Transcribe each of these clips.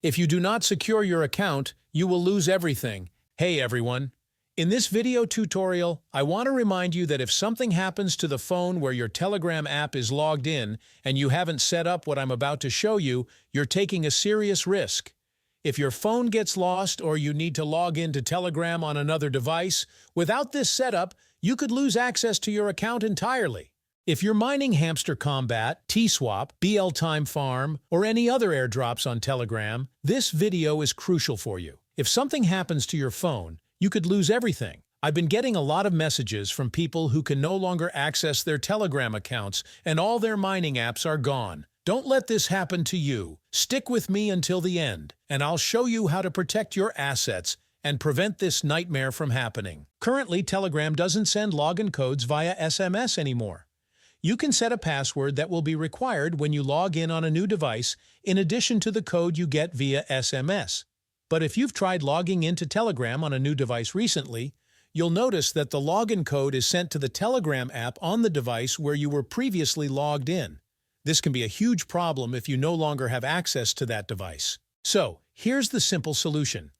If you do not secure your account, you will lose everything. Hey everyone! In this video tutorial, I want to remind you that if something happens to the phone where your Telegram app is logged in and you haven't set up what I'm about to show you, you're taking a serious risk. If your phone gets lost or you need to log into Telegram on another device, without this setup, you could lose access to your account entirely. If you're mining Hamster Komba, T-Swap, BL Time Farm, or any other airdrops on Telegram, this video is crucial for you. If something happens to your phone, you could lose everything. I've been getting a lot of messages from people who can no longer access their Telegram accounts and all their mining apps are gone. Don't let this happen to you. Stick with me until the end, and I'll show you how to protect your assets and prevent this nightmare from happening. Currently, Telegram doesn't send login codes via SMS anymore. You can set a password that will be required when you log in on a new device, in addition to the code you get via SMS. But if you've tried logging into Telegram on a new device recently, you'll notice that the login code is sent to the Telegram app on the device where you were previously logged in. This can be a huge problem if you no longer have access to that device. So, here's the simple solution.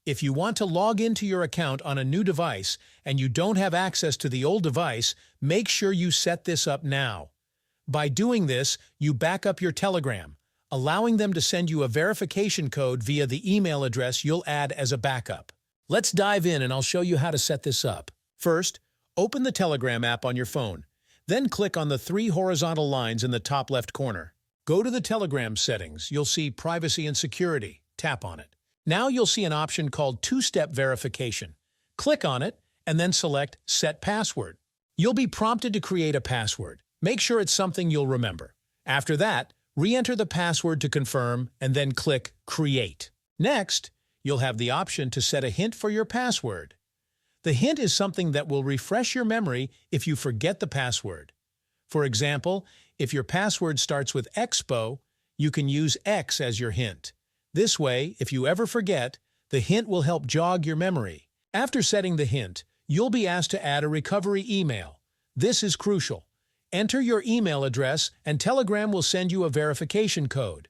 If you want to log into your account on a new device and you don't have access to the old device, make sure you set this up now. By doing this, you back up your Telegram, allowing them to send you a verification code via the email address you'll add as a backup. Let's dive in and I'll show you how to set this up. First, open the Telegram app on your phone. Then click on the 3 horizontal lines in the top left corner. Go to the Telegram settings. You'll see Privacy and Security. Tap on it. Now you'll see an option called Two-Step Verification. Click on it and then select Set Password. You'll be prompted to create a password. Make sure it's something you'll remember. After that, re-enter the password to confirm and then click Create. Next, you'll have the option to set a hint for your password. The hint is something that will refresh your memory if you forget the password. For example, if your password starts with Expo, you can use X as your hint. This way, if you ever forget, the hint will help jog your memory. After setting the hint, you'll be asked to add a recovery email. This is crucial. Enter your email address and Telegram will send you a verification code.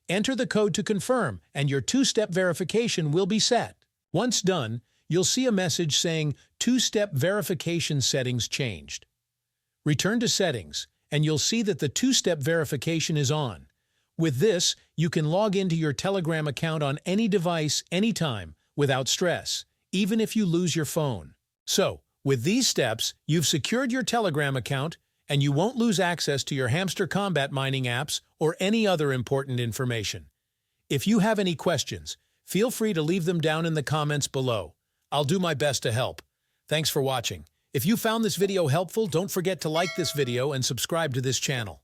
Enter the code to confirm and your two-step verification will be set. Once done, you'll see a message saying two-step verification settings changed. Return to settings and you'll see that the two-step verification is on. With this, you can log into your Telegram account on any device, anytime, without stress, even if you lose your phone. So, with these steps, you've secured your Telegram account, and you won't lose access to your Hamster Komba mining apps or any other important information. If you have any questions, feel free to leave them down in the comments below. I'll do my best to help. Thanks for watching. If you found this video helpful, don't forget to like this video and subscribe to this channel.